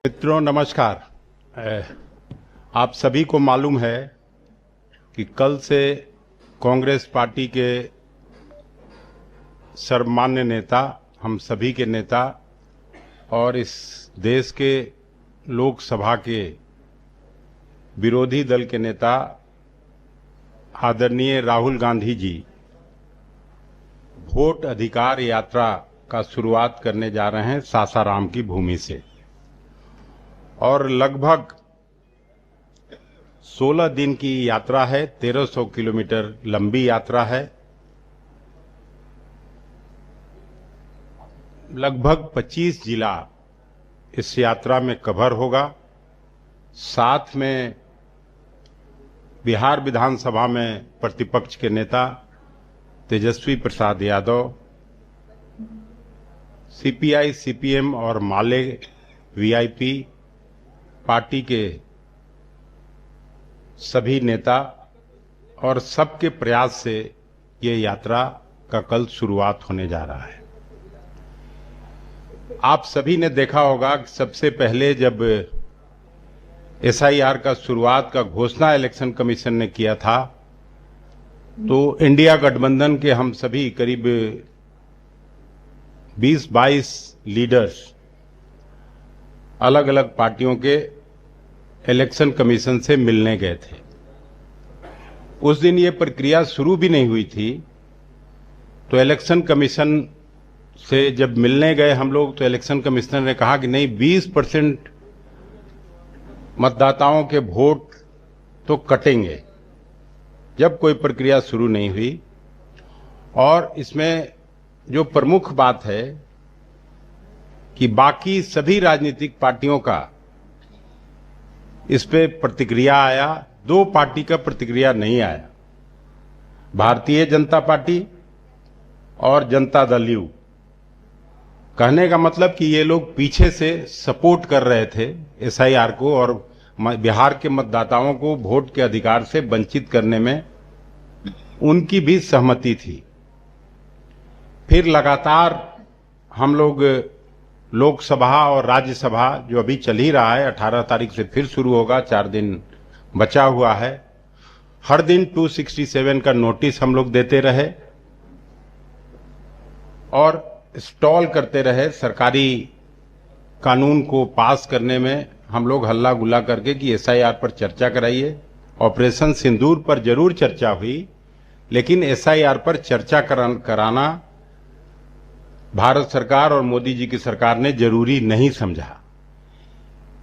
मित्रों नमस्कार। आप सभी को मालूम है कि कल से कांग्रेस पार्टी के सर्वमान्य नेता, हम सभी के नेता और इस देश के लोकसभा के विरोधी दल के नेता आदरणीय राहुल गांधी जी वोट अधिकार यात्रा का शुरुआत करने जा रहे हैं सासाराम की भूमि से और लगभग 16 दिन की यात्रा है। 1300 किलोमीटर लंबी यात्रा है। लगभग 25 जिला इस यात्रा में कवर होगा। साथ में बिहार विधानसभा में प्रतिपक्ष के नेता तेजस्वी प्रसाद यादव, सीपीआई, सीपीएम और माले वीआईपी पार्टी के सभी नेता और सबके प्रयास से ये यात्रा का कल शुरुआत होने जा रहा है। आप सभी ने देखा होगा कि सबसे पहले जब एसआईआर का शुरुआत का घोषणा इलेक्शन कमीशन ने किया था तो इंडिया गठबंधन के हम सभी करीब 20-22 लीडर्स अलग अलग पार्टियों के इलेक्शन कमीशन से मिलने गए थे। उस दिन ये प्रक्रिया शुरू भी नहीं हुई थी, तो इलेक्शन कमीशन से जब मिलने गए हम लोग तो इलेक्शन कमिश्नर ने कहा कि नहीं, 20% मतदाताओं के वोट तो कटेंगे जब कोई प्रक्रिया शुरू नहीं हुई। और इसमें जो प्रमुख बात है कि बाकी सभी राजनीतिक पार्टियों का इस पे प्रतिक्रिया आया, 2 पार्टी का प्रतिक्रिया नहीं आया, भारतीय जनता पार्टी और जनता दल यू। कहने का मतलब कि ये लोग पीछे से सपोर्ट कर रहे थे एसआईआर को और बिहार के मतदाताओं को वोट के अधिकार से वंचित करने में उनकी भी सहमति थी। फिर लगातार हम लोग लोकसभा और राज्यसभा जो अभी चल ही रहा है, 18 तारीख से फिर शुरू होगा, 4 दिन बचा हुआ है, हर दिन 267 का नोटिस हम लोग देते रहे और स्टॉल करते रहे सरकारी कानून को पास करने में। हम लोग हल्ला गुल्ला करके कि एसआईआर पर चर्चा कराइए। ऑपरेशन सिंदूर पर जरूर चर्चा हुई, लेकिन एसआईआर पर चर्चा कराना भारत सरकार और मोदी जी की सरकार ने जरूरी नहीं समझा।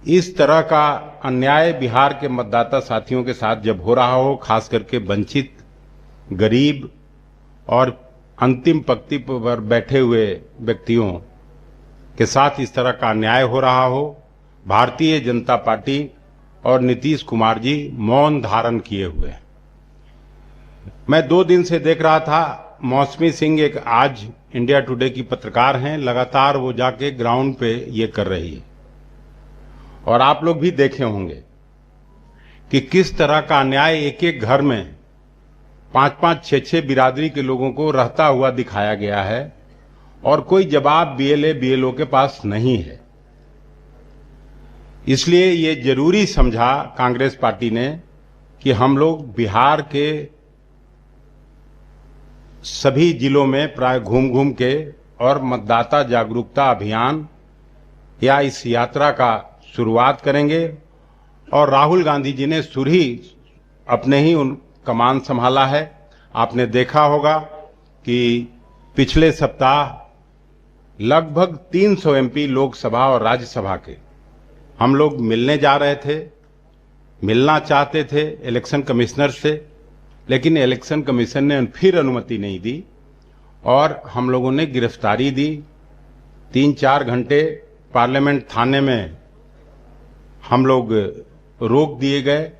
इस तरह का अन्याय बिहार के मतदाता साथियों के साथ जब हो रहा हो, खास करके वंचित, गरीब और अंतिम पंक्ति पर बैठे हुए व्यक्तियों के साथ इस तरह का अन्याय हो रहा हो, भारतीय जनता पार्टी और नीतीश कुमार जी मौन धारण किए हुए हैं। मैं 2 दिन से देख रहा था, मौसमी सिंह एक आज इंडिया टुडे की पत्रकार हैं, लगातार वो जाके ग्राउंड पे ये कर रही है और आप लोग भी देखे होंगे कि किस तरह का अन्याय एक एक घर में 5-5, 6-6 बिरादरी के लोगों को रहता हुआ दिखाया गया है और कोई जवाब बीएलए बीएलओ के पास नहीं है। इसलिए ये जरूरी समझा कांग्रेस पार्टी ने कि हम लोग बिहार के सभी जिलों में प्राय घूम घूम के और मतदाता जागरूकता अभियान या इस यात्रा का शुरुआत करेंगे। और राहुल गांधी जी ने सुरही अपने ही उन कमान संभाला है। आपने देखा होगा कि पिछले सप्ताह लगभग 300 एमपी लोकसभा और राज्यसभा के हम लोग मिलने जा रहे थे, मिलना चाहते थे इलेक्शन कमिश्नर से, लेकिन इलेक्शन कमीशन ने फिर अनुमति नहीं दी और हम लोगों ने गिरफ्तारी दी। 3-4 घंटे पार्लियामेंट थाने में हम लोग रोक दिए गए।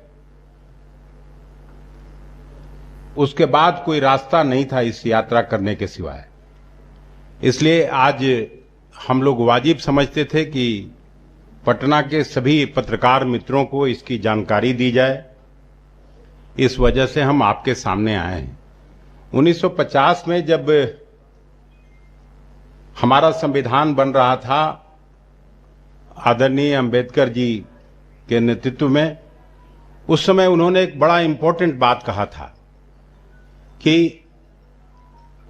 उसके बाद कोई रास्ता नहीं था इस यात्रा करने के सिवाय। इसलिए आज हम लोग वाजिब समझते थे कि पटना के सभी पत्रकार मित्रों को इसकी जानकारी दी जाए। इस वजह से हम आपके सामने आए हैं। 1950 में जब हमारा संविधान बन रहा था, आदरणीय अंबेडकर जी के नेतृत्व में उस समय उन्होंने एक बड़ा इंपॉर्टेंट बात कहा था कि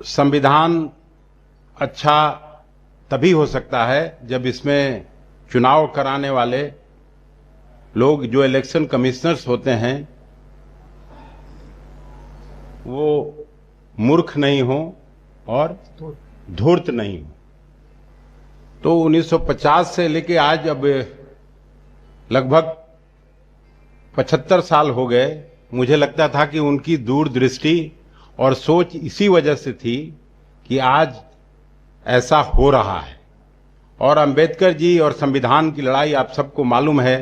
संविधान अच्छा तभी हो सकता है जब इसमें चुनाव कराने वाले लोग जो इलेक्शन कमिश्नर्स होते हैं वो मूर्ख नहीं हो और धूर्त नहीं हो। तो 1950 से लेके आज अब लगभग 75 साल हो गए। मुझे लगता था कि उनकी दूरदृष्टि और सोच इसी वजह से थी कि आज ऐसा हो रहा है। और अंबेडकर जी और संविधान की लड़ाई आप सबको मालूम है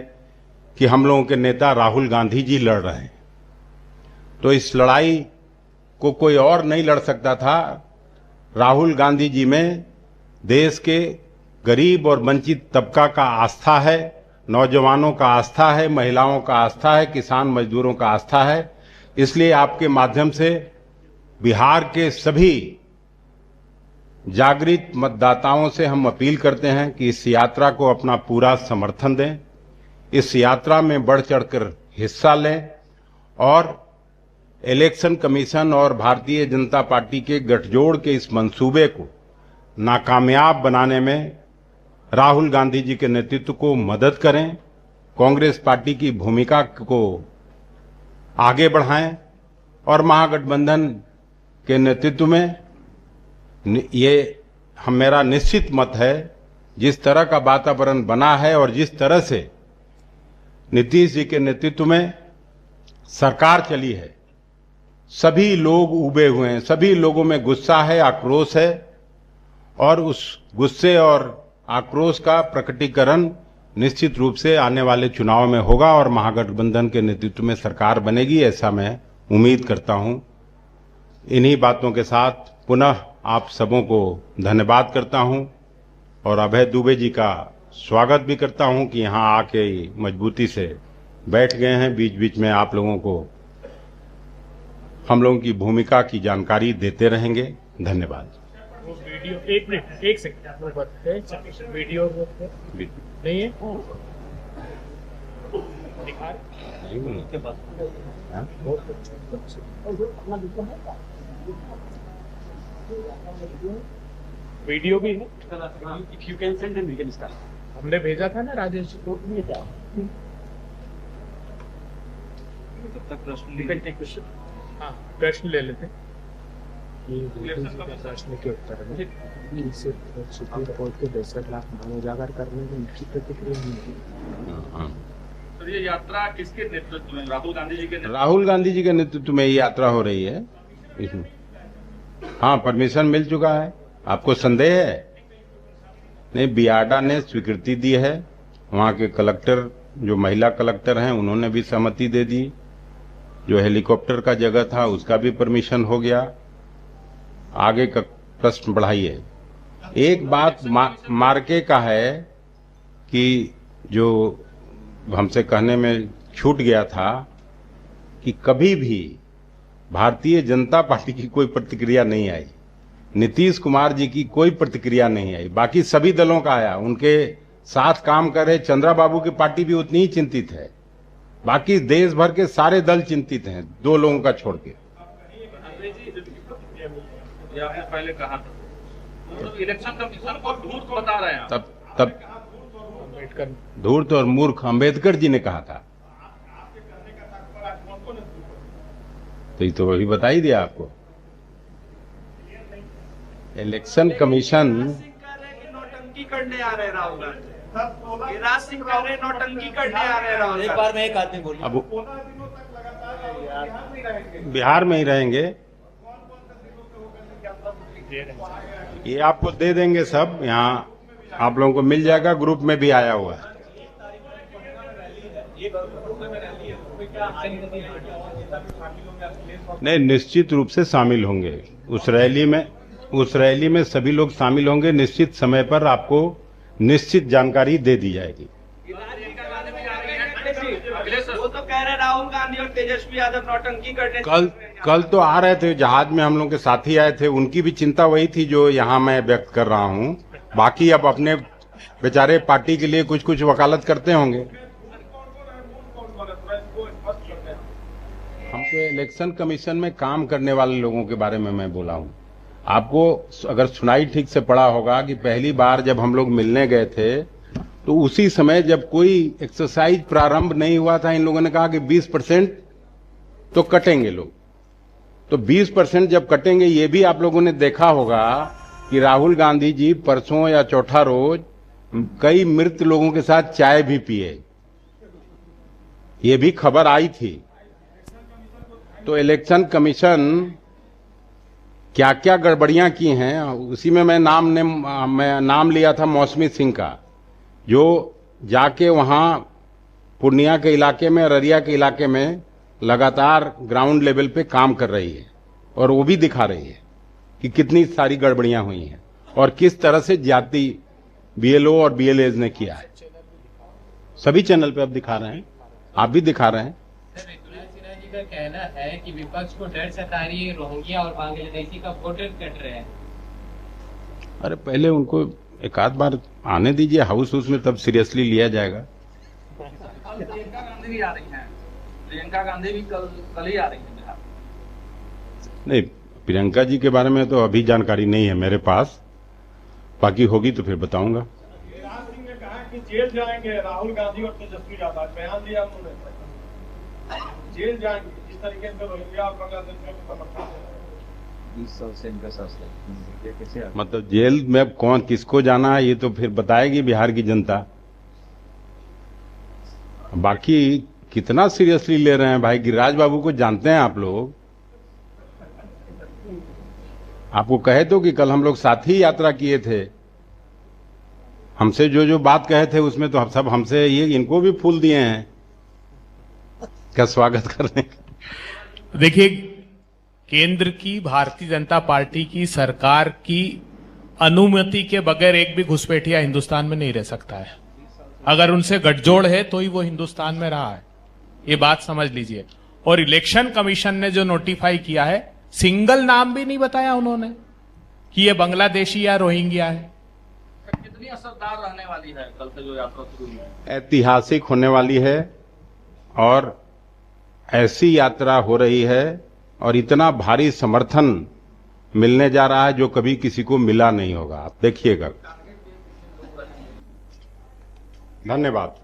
कि हम लोगों के नेता राहुल गांधी जी लड़ रहे हैं। तो इस लड़ाई को कोई और नहीं लड़ सकता था। राहुल गांधी जी में देश के गरीब और वंचित तबका का आस्था है, नौजवानों का आस्था है, महिलाओं का आस्था है, किसान मजदूरों का आस्था है। इसलिए आपके माध्यम से बिहार के सभी जागृत मतदाताओं से हम अपील करते हैं कि इस यात्रा को अपना पूरा समर्थन दें, इस यात्रा में बढ़ चढ़कर हिस्सा लें और इलेक्शन कमीशन और भारतीय जनता पार्टी के गठजोड़ के इस मंसूबे को नाकामयाब बनाने में राहुल गांधी जी के नेतृत्व को मदद करें, कांग्रेस पार्टी की भूमिका को आगे बढ़ाएं और महागठबंधन के नेतृत्व में ये मेरा निश्चित मत है, जिस तरह का वातावरण बना है और जिस तरह से नीतीश जी के नेतृत्व में सरकार चली है, सभी लोग उबे हुए हैं, सभी लोगों में गुस्सा है, आक्रोश है और उस गुस्से और आक्रोश का प्रकटीकरण निश्चित रूप से आने वाले चुनाव में होगा और महागठबंधन के नेतृत्व में सरकार बनेगी, ऐसा मैं उम्मीद करता हूं। इन्हीं बातों के साथ पुनः आप सबों को धन्यवाद करता हूं और अभय दुबे जी का स्वागत भी करता हूं कि यहां आके मजबूती से बैठ गए हैं। बीच बीच में आप लोगों को हम लोगों की भूमिका की जानकारी देते रहेंगे। धन्यवाद। वो वीडियो एक मिनट एक सेकंड आप लोग बताते वीडियो नहीं है दिखा के बाद वीडियो भी है। If you can send then we can start. हमने भेजा था ना राजेश को। तब तक प्रश्न you can take question. हाँ प्रश्न ले लेते हैं। प्रश्न के उत्तर में सुप्रीम कोर्ट के 62 लाख मांग उजागर करने की उनकी प्रतिक्रिया नहीं। तो ये यात्रा किसके नेतृत्व में? राहुल गांधी जी के नेतृत्व? राहुल गांधी जी के नेतृत्व में ये यात्रा हो रही है इसमें। हाँ, परमिशन मिल चुका है। आपको संदेह है? नहीं, बियाडा ने स्वीकृति दी है। वहाँ के कलेक्टर जो महिला कलेक्टर हैं उन्होंने भी सहमति दे दी। जो हेलीकॉप्टर का जगह था उसका भी परमिशन हो गया। आगे का प्रश्न बढ़ाइए। एक बात मार्के का है कि जो हमसे कहने में छूट गया था कि कभी भी भारतीय जनता पार्टी की कोई प्रतिक्रिया नहीं आई, नीतीश कुमार जी की कोई प्रतिक्रिया नहीं आई, बाकी सभी दलों का आया। उनके साथ काम कर रहे चंद्रा बाबू की पार्टी भी उतनी ही चिंतित है। बाकी देश भर के सारे दल चिंतित हैं, दो लोगों का छोड़ के। ये आपने पहले कहा था तो इलेक्शन कमीशन को धूर्त बता रहे हैं। तब धूर्त और मूर्ख अंबेडकर जी ने कहा था। तो ये तो वही बता ही दिया आपको। इलेक्शन कमीशन नौटंकी करने आ रहे राहुल गांधी, राज सिंह कह रहे नौटंकी करने आ रहे राहुल। एक बार में एक आदमी बोलिए। अब बिहार में ही रहेंगे। ये आपको दे देंगे सब, यहाँ आप लोगों को मिल जाएगा, ग्रुप में भी आया हुआ है। नहीं, निश्चित रूप से शामिल होंगे उस रैली में सभी लोग शामिल होंगे। निश्चित समय पर आपको निश्चित जानकारी दे दी जाएगी। वो तो कह रहे राहुल गांधी और तेजस्वी यादव नौटंकी करने। कल तो आ रहे थे जहाज में, हम लोग के साथी आए थे, उनकी भी चिंता वही थी जो यहाँ मैं व्यक्त कर रहा हूँ। बाकी अब अपने बेचारे पार्टी के लिए कुछ कुछ वकालत करते होंगे। हमको इलेक्शन कमीशन में काम करने वाले लोगों के बारे में मैं बोला हूं। आपको अगर सुनाई ठीक से पड़ा होगा कि पहली बार जब हम लोग मिलने गए थे तो उसी समय जब कोई एक्सरसाइज प्रारंभ नहीं हुआ था, इन लोगों ने कहा कि 20% तो कटेंगे लोग। तो 20% जब कटेंगे, ये भी आप लोगों ने देखा होगा कि राहुल गांधी जी परसों या चौथा रोज कई मृत लोगों के साथ चाय भी पिए, ये भी खबर आई थी। तो इलेक्शन कमीशन क्या क्या गड़बड़ियां की हैं, उसी में मैं नाम लिया था मौसमी सिंह का, जो जाके वहां पूर्णिया के इलाके में, अररिया के इलाके में लगातार ग्राउंड लेवल पे काम कर रही है और वो भी दिखा रही है कि कितनी सारी गड़बड़ियां हुई हैं और किस तरह से जाति बीएलओ और बीएलएज ने किया है। सभी चैनल पे अब दिखा रहे हैं, आप भी दिखा रहे हैं। का कहना है कि विपक्ष को डर सता रही है, रोहिंग्या और बांग्लादेशी का वोटर कट रहे हैं। अरे पहले उनको एक आध बार आने दीजिए हाउस में, तब सीरियसली लिया जाएगा। प्रियंका गांधी भी आ रही हैं, प्रियंका गांधी भी कल ही आ रही हैं बिहार। नहीं, प्रियंका जी के बारे में तो अभी जानकारी नहीं है मेरे पास, बाकी होगी तो फिर बताऊंगा। गिरिराज सिंह ने कहा कि जेल जाएंगे राहुल गांधी और तेजस्वी यादव, बयान दिया उन्होंने, जेल जाएंगे जिस तरीके से रोहिंग्या और बांग्लादेश में समर्थन दे रहे हैं। 20 साल से इनका शासन, ये कैसे मतलब जेल में अब कौन किसको जाना है ये तो फिर बताएगी बिहार की जनता। बाकी कितना सीरियसली ले रहे हैं भाई, गिरिराज बाबू को जानते हैं आप लोग। आपको कहे तो कि कल हम लोग साथ ही यात्रा किए थे, हमसे जो जो बात कहे थे उसमें तो सब हमसे ये इनको भी फूल दिए हैं क्या स्वागत करने। देखिए, केंद्र की भारतीय जनता पार्टी की सरकार की अनुमति के बगैर एक भी घुसपैठिया हिंदुस्तान में नहीं रह सकता है। अगर उनसे गठजोड़ है तो ही वो हिंदुस्तान में रहा है, ये बात समझ लीजिए। और इलेक्शन कमीशन ने जो नोटिफाई किया है, सिंगल नाम भी नहीं बताया उन्होंने कि ये बांग्लादेशी या रोहिंग्या है। कितनी असरदार रहने वाली है कल से जो यात्रा शुरू हुई है? ऐतिहासिक होने वाली है और ऐसी यात्रा हो रही है और इतना भारी समर्थन मिलने जा रहा है जो कभी किसी को मिला नहीं होगा। आप देखिएगा। धन्यवाद।